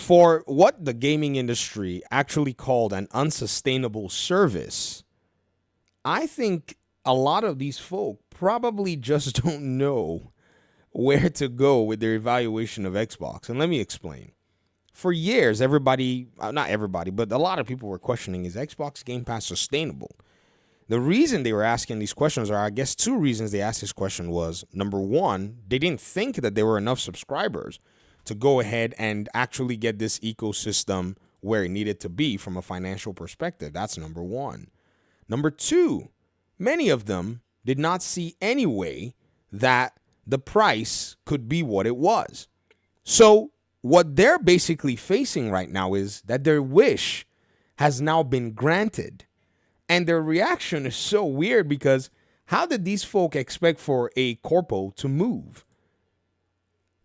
For what the gaming industry actually called an unsustainable service, I think a lot of these folk probably just don't know where to go with their evaluation of Xbox. And let me explain. For years, everybody, not everybody, but a lot of people were questioning, is Xbox Game Pass sustainable? The reason they were asking these questions, or I guess two reasons they asked this question, was, number one, they didn't think that there were enough subscribers to go ahead and actually get this ecosystem where it needed to be from a financial perspective. That's number one. Number two, many of them did not see any way that the price could be what it was. So what they're basically facing right now is that their wish has now been granted. And their reaction is so weird because how did these folk expect for a corpo to move?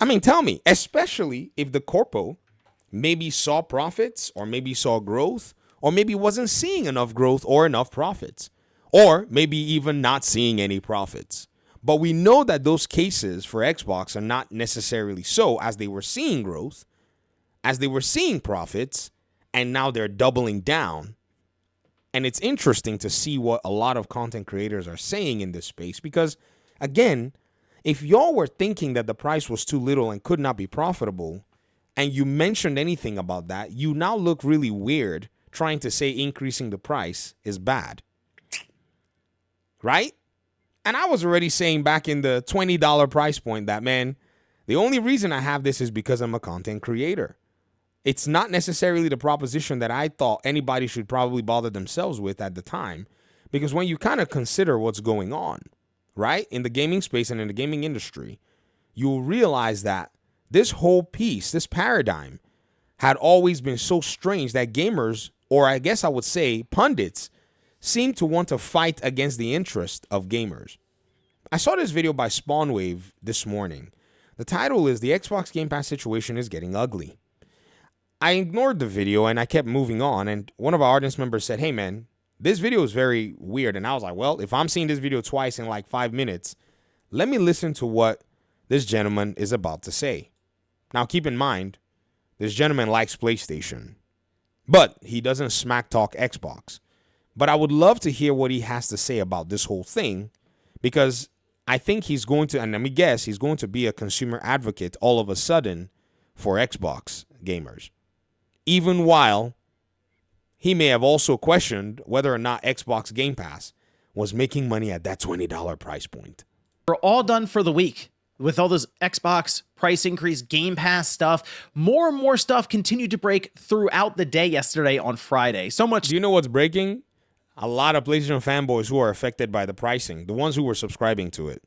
I mean, tell me, especially if the corpo maybe saw profits or maybe saw growth or maybe wasn't seeing enough growth or enough profits or maybe even not seeing any profits. But we know that those cases for Xbox are not necessarily so, as they were seeing growth, as they were seeing profits, and now they're doubling down. And it's interesting to see what a lot of content creators are saying in this space because, again, if y'all were thinking that the price was too little and could not be profitable, and you mentioned anything about that, you now look really weird trying to say increasing the price is bad. Right? And I was already saying back in the $20 price point that, man, the only reason I have this is because I'm a content creator. It's not necessarily the proposition that I thought anybody should probably bother themselves with at the time, because when you kind of consider what's going on, right, in the gaming space and in the gaming industry, you'll realize that this whole piece, this paradigm, had always been so strange that gamers, or I guess I would say pundits, seem to want to fight against the interest of gamers. I saw this video by Spawnwave this morning. The title is "The Xbox Game Pass Situation is Getting Ugly." I ignored the video and I kept moving on, and one of our audience members said, "Hey man, this video is very weird." And I was like, well, if I'm seeing this video twice in like 5 minutes, let me listen to what this gentleman is about to say. Now keep in mind, this gentleman likes PlayStation, but he doesn't smack talk Xbox. But I would love to hear what he has to say about this whole thing, because I think he's going to, and let me guess, he's going to be a consumer advocate all of a sudden for Xbox gamers. Even while he may have also questioned whether or not Xbox Game Pass was making money at that $20 price point. We're all done for the week. With all this Xbox price increase, Game Pass stuff, more and more stuff continued to break throughout the day yesterday on Friday. So much. Do you know what's breaking? A lot of PlayStation fanboys who are affected by the pricing, the ones who were subscribing to it.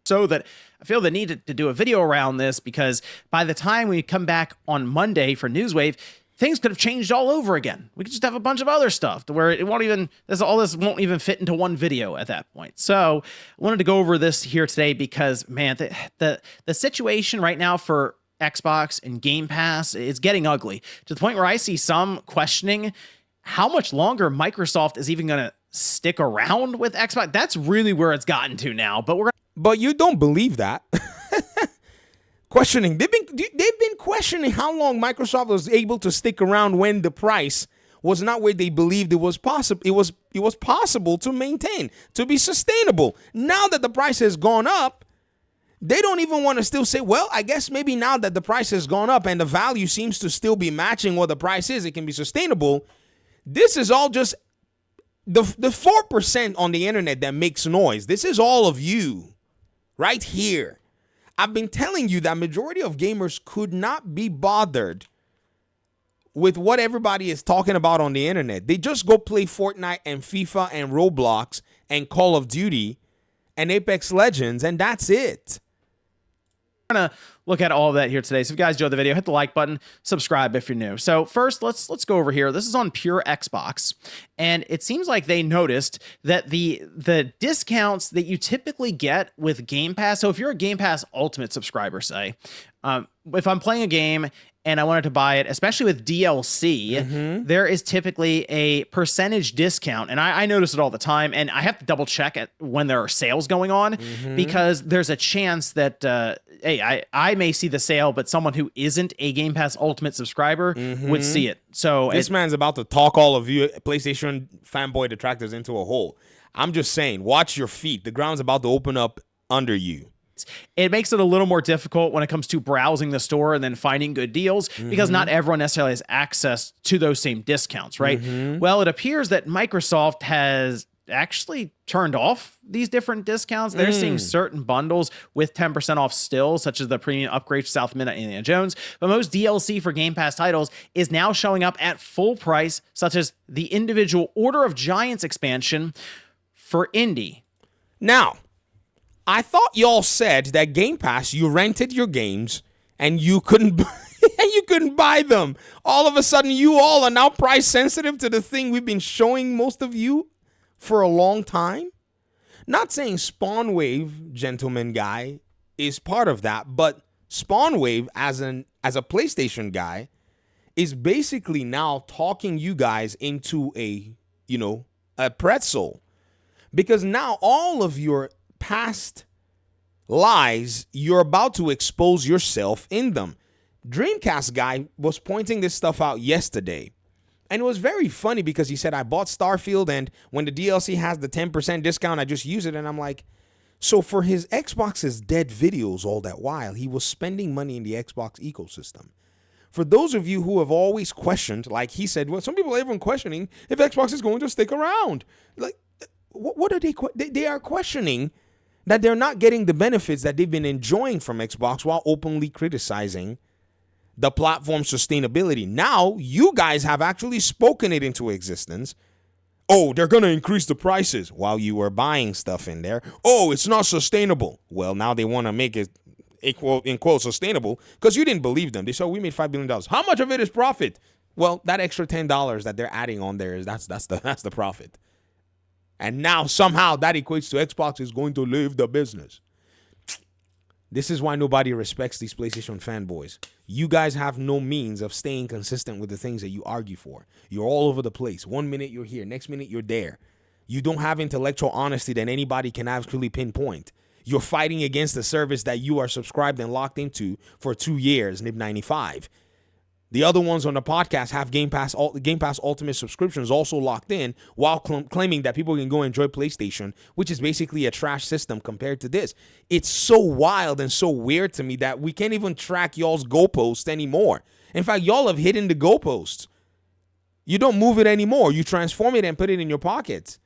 So that I feel the need to do a video around this, because by the time we come back on Monday for Newswave, things could have changed all over again. We could just have a bunch of other stuff to where it won't even, all this won't even fit into one video at that point. So I wanted to go over this here today because, man, the situation right now for Xbox and Game Pass is getting ugly, to the point where I see some questioning how much longer Microsoft is even going to stick around with Xbox. That's really where it's gotten to now. But you don't believe that. Questioning. They've been questioning how long Microsoft was able to stick around when the price was not where they believed it was possible. It was possible to maintain, to be sustainable. Now that the price has gone up, they don't even want to still say, well, I guess maybe now that the price has gone up and the value seems to still be matching what the price is, it can be sustainable. This is all just the 4% on the internet that makes noise. This is all of you right here. I've been telling you that majority of gamers could not be bothered with what everybody is talking about on the internet. They just go play Fortnite and FIFA and Roblox and Call of Duty and Apex Legends, and that's it. We're gonna look at all of that here today. So if you guys enjoyed the video, hit the like button, subscribe if you're new. So first, let's go over here. This is on Pure Xbox, and it seems like they noticed that the discounts that you typically get with Game Pass. So if you're a Game Pass Ultimate subscriber, say, if I'm playing a game and I wanted to buy it, especially with DLC, there is typically a percentage discount. And I notice it all the time. And I have to double check it when there are sales going on because there's a chance that, hey, I may see the sale, but someone who isn't a Game Pass Ultimate subscriber would see it. So this man's about to talk all of you PlayStation fanboy detractors into a hole. I'm just saying, watch your feet. The ground's about to open up under you. It makes it a little more difficult when it comes to browsing the store and then finding good deals because not everyone necessarily has access to those same discounts, right? Well, it appears that Microsoft has actually turned off these different discounts. They're seeing certain bundles with 10% off still, such as the premium upgrade to South of Midnight Indiana Jones. But most DLC for Game Pass titles is now showing up at full price, such as the individual Order of Giants expansion for indie. Now, I thought y'all said that Game Pass, you rented your games and you couldn't buy them. All of a sudden, you all are now price sensitive to the thing we've been showing most of you for a long time. Not saying Spawnwave, gentleman guy, is part of that, but Spawnwave as a PlayStation guy is basically now talking you guys into a pretzel, because now all of your past lies, you're about to expose yourself in them. Dreamcast guy was pointing this stuff out yesterday, and it was very funny because he said, I bought Starfield, and when the DLC has the 10% discount, I just use it. And I'm like, so for his Xbox's dead videos all that while, he was spending money in the Xbox ecosystem. For those of you who have always questioned, like he said, well, some people are even questioning if Xbox is going to stick around. Like, what are they? They are questioning that they're not getting the benefits that they've been enjoying from Xbox while openly criticizing the platform's sustainability. Now, you guys have actually spoken it into existence. Oh, they're going to increase the prices while you were buying stuff in there. Oh, it's not sustainable. Well, now they want to make it, in quote, sustainable because you didn't believe them. They said, we made $5 billion. How much of it is profit? Well, that extra $10 that they're adding on there, that's the profit. And now somehow that equates to Xbox is going to leave the business. This is why nobody respects these PlayStation fanboys. You guys have no means of staying consistent with the things that you argue for. You're all over the place. 1 minute you're here, next minute you're there. You don't have intellectual honesty that anybody can actually pinpoint. You're fighting against the service that you are subscribed and locked into for 2 years, NIB95. The other ones on the podcast have Game Pass Ultimate subscriptions also locked in while claiming that people can go enjoy PlayStation, which is basically a trash system compared to this. It's so wild and so weird to me that we can't even track y'all's goalposts anymore. In fact, y'all have hidden the goalposts. You don't move it anymore. You transform it and put it in your pockets.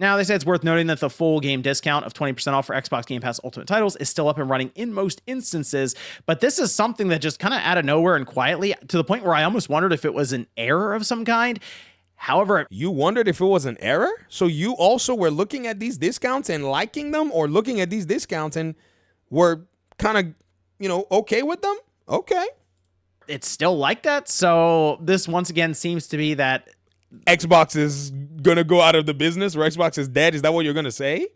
Now, they say it's worth noting that the full game discount of 20% off for Xbox Game Pass Ultimate titles is still up and running in most instances, but this is something that just kind of out of nowhere and quietly, to the point where I almost wondered if it was an error of some kind. However, you wondered if it was an error? So you also were looking at these discounts and liking them, or looking at these discounts and were kind of, okay with them? Okay. It's still like that, so this once again seems to be that Xbox is going to go out of the business, or Xbox is dead. Is that what you're going to say?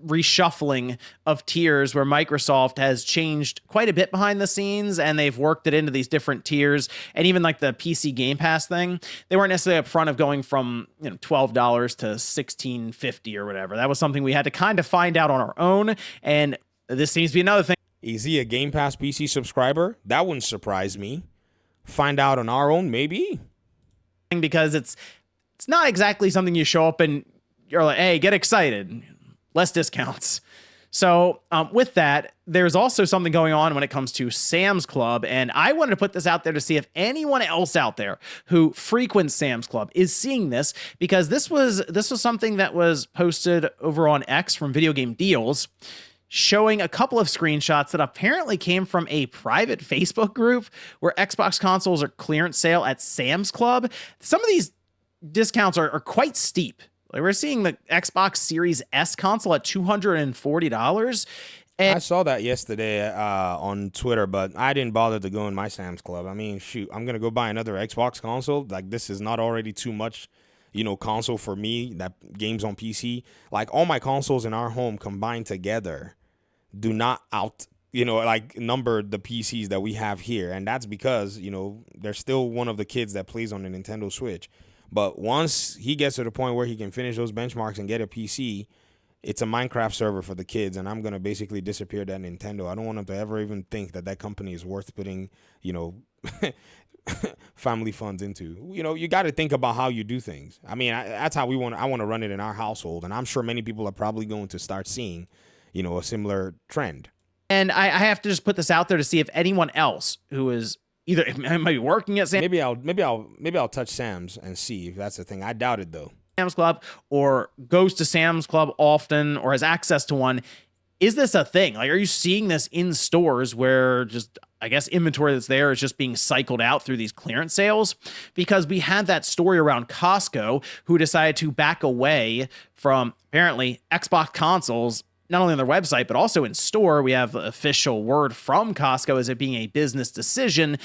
Reshuffling of tiers where Microsoft has changed quite a bit behind the scenes, and they've worked it into these different tiers. And even like the PC Game Pass thing, they weren't necessarily upfront of going from $12 to $16.50 or whatever. That was something we had to kind of find out on our own, and this seems to be another thing. Is he a Game Pass PC subscriber? That wouldn't surprise me. Find out on our own, maybe. Because it's not exactly something you show up and you're like, hey, get excited, less discounts. So with that, there's also something going on when it comes to Sam's Club, and I wanted to put this out there to see if anyone else out there who frequents Sam's Club is seeing this, because this was something that was posted over on X from Video Game Deals, showing a couple of screenshots that apparently came from a private Facebook group where Xbox consoles are clearance sale at Sam's Club. Some of these discounts are quite steep. Like, we're seeing the Xbox Series S console at $240. I saw that yesterday on Twitter, but I didn't bother to go in my Sam's Club. I mean, shoot, I'm going to go buy another Xbox console. Like, this is not already too much, console for me, that games on PC. Like, all my consoles in our home combined together do not like numbered the PCs that we have here. And that's because, they're still one of the kids that plays on the Nintendo Switch. But once he gets to the point where he can finish those benchmarks and get a PC, it's a Minecraft server for the kids. And I'm going to basically disappear that Nintendo. I don't want them to ever even think that company is worth putting, family funds into. You got to think about how you do things. I mean, that's how I want to run it in our household. And I'm sure many people are probably going to start seeing, a similar trend. And I have to just put this out there to see if anyone else who is either maybe working at Maybe I'll touch Sam's and see if that's the thing. I doubt it though. Sam's Club, or goes to Sam's Club often, or has access to one. Is this a thing? Like, are you seeing this in stores where just, I guess, inventory that's there is just being cycled out through these clearance sales? Because we had that story around Costco, who decided to back away from apparently Xbox consoles, not only on their website, but also in store. We have official word from Costco as it being a business decision.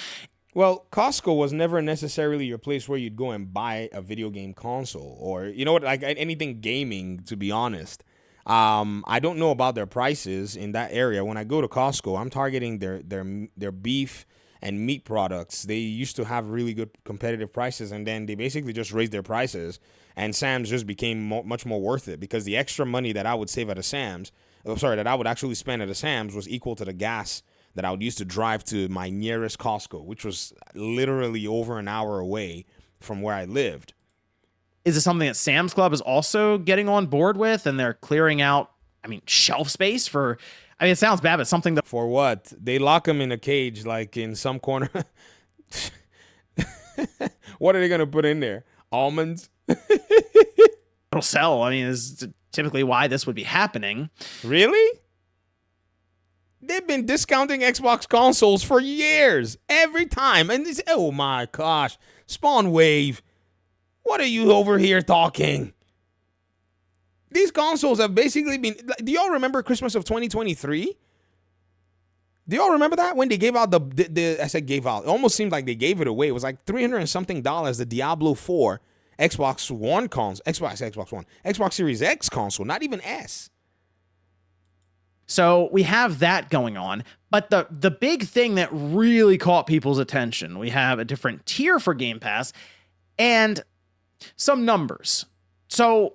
Well, Costco was never necessarily your place where you'd go and buy a video game console or, like anything gaming, to be honest. I don't know about their prices in that area. When I go to Costco, I'm targeting their beef and meat products. They used to have really good competitive prices, and then they basically just raised their prices, and Sam's just became much more worth it because the extra money that I would save at a Sam's, that I would actually spend at a Sam's was equal to the gas that I would use to drive to my nearest Costco, which was literally over an hour away from where I lived. Is it something that Sam's Club is also getting on board with, and they're clearing out, shelf space for, it sounds bad, but something that... For what? They lock them in a cage, like in some corner. What are they going to put in there? Almonds? It'll sell. Is typically why this would be happening. Really? They've been discounting Xbox consoles for years. Every time. And oh my gosh. Spawn Wave. What are you over here talking? These consoles have basically been... Do y'all remember Christmas of 2023? Do y'all remember that? When they gave out I said gave out. It almost seemed like they gave it away. It was like $300 and something, the Diablo 4 Xbox One console. Xbox One. Xbox Series X console. Not even S. So we have that going on. But the big thing that really caught people's attention, we have a different tier for Game Pass and some numbers. So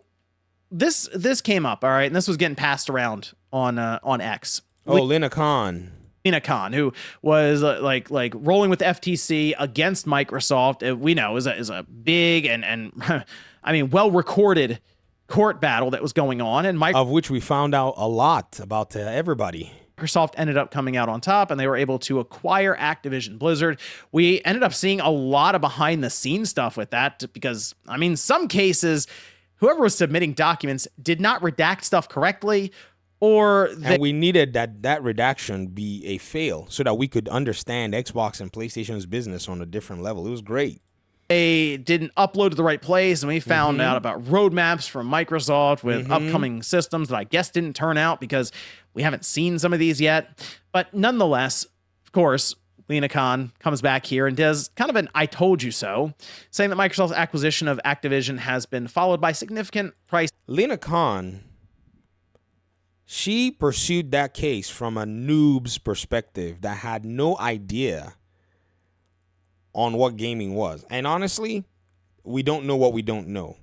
this came up, all right, and this was getting passed around on X. Lina Khan, who was like rolling with the FTC against Microsoft, we know is a big and well recorded court battle that was going on, and of which we found out a lot about everybody. Microsoft ended up coming out on top, and they were able to acquire Activision Blizzard. We ended up seeing a lot of behind the scenes stuff with that because, some cases, whoever was submitting documents did not redact stuff correctly, and we needed that redaction be a fail so that we could understand Xbox and PlayStation's business on a different level. It was great. They didn't upload to the right place, and we found out about roadmaps from Microsoft with upcoming systems that I guess didn't turn out because we haven't seen some of these yet. But nonetheless, of course, Lina Khan comes back here and does kind of an I told you so, saying that Microsoft's acquisition of Activision has been followed by significant price. Lina Khan, she pursued that case from a noob's perspective that had no idea on what gaming was. And honestly, we don't know what we don't know.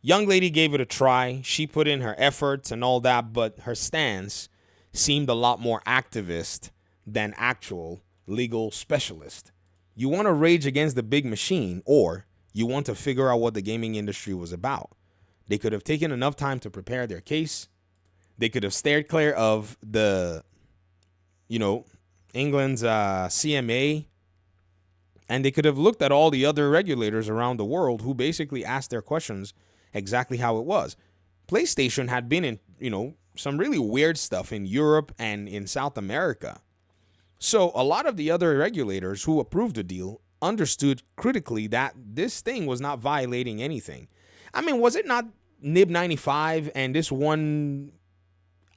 Young lady gave it a try. She put in her efforts and all that, but her stance seemed a lot more activist than actual legal specialist. You want to rage against the big machine, or you want to figure out what the gaming industry was about. They could have taken enough time to prepare their case. They could have steered clear of the, England's CMA, and they could have looked at all the other regulators around the world who basically asked their questions exactly how it was. PlayStation had been in, some really weird stuff in Europe and in South America. So a lot of the other regulators who approved the deal understood critically that this thing was not violating anything. Was it not NIB 95 and this one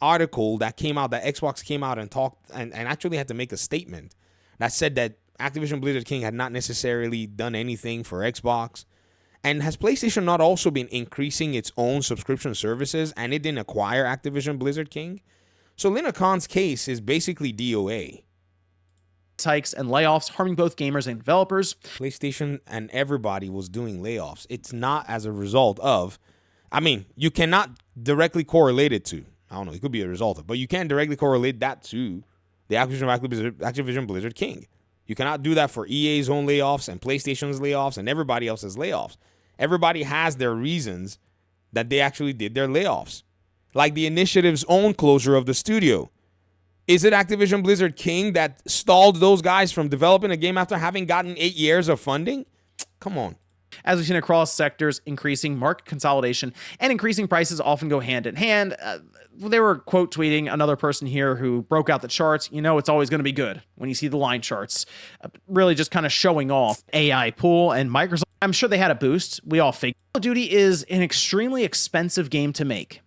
article that came out that Xbox came out and talked and actually had to make a statement that said that Activision Blizzard King had not necessarily done anything for Xbox? And has PlayStation not also been increasing its own subscription services and it didn't acquire Activision Blizzard King? So Lina Khan's case is basically DOA. hikes and layoffs, harming both gamers and developers. PlayStation and everybody was doing layoffs. It's not as a result of, I mean, you cannot directly correlate it to, I don't know, it could be a result of, but you can't directly correlate that to the Activision Blizzard King. You cannot do that for EA's own layoffs and PlayStation's layoffs and everybody else's layoffs. Everybody has their reasons that they actually did their layoffs. Like the initiative's own closure of the studio. Is it Activision Blizzard King that stalled those guys from developing a game after having gotten 8 years of funding? Come on. As we've seen across sectors, increasing market consolidation and increasing prices often go hand in hand. They were quote tweeting another person here who broke out the charts. You know, it's always going to be good when you see the line charts. Really just kind of showing off AI pool and Microsoft. I'm sure they had a boost. We all figured. Call of Duty is an extremely expensive game to make.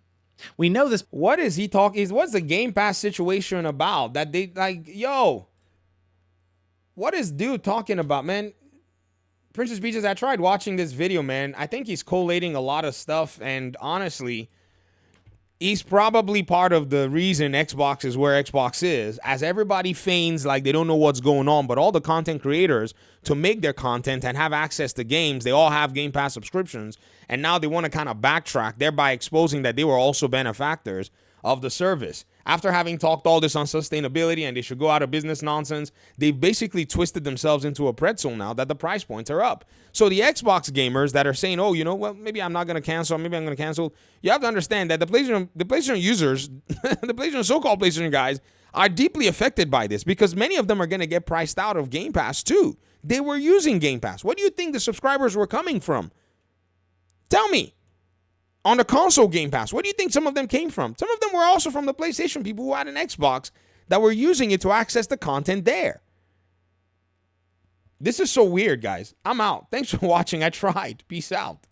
We know this. What is he talking? What's the Game Pass situation about? That they like, yo, what is dude talking about, man? Princess Peaches, I tried watching this video, man. I think he's collating a lot of stuff, and honestly, he's probably part of the reason Xbox is where Xbox is, as everybody feigns like they don't know what's going on, but all the content creators, to make their content and have access to games, they all have Game Pass subscriptions, and now they want to kind of backtrack, thereby exposing that they were also benefactors of the service. After having talked all this on sustainability and they should go out of business nonsense, they've basically twisted themselves into a pretzel now that the price points are up. So the Xbox gamers that are saying, oh, you know, well, maybe I'm not going to cancel, maybe I'm going to cancel, you have to understand that the PlayStation users, the PlayStation so-called PlayStation guys, are deeply affected by this because many of them are going to get priced out of Game Pass too. They were using Game Pass. What do you think the subscribers were coming from? Tell me. On the console Game Pass, what do you think some of them came from? Some of them were also from the PlayStation people who had an Xbox that were using it to access the content there. This is so weird, guys. I'm out. Thanks for watching. I tried. Peace out.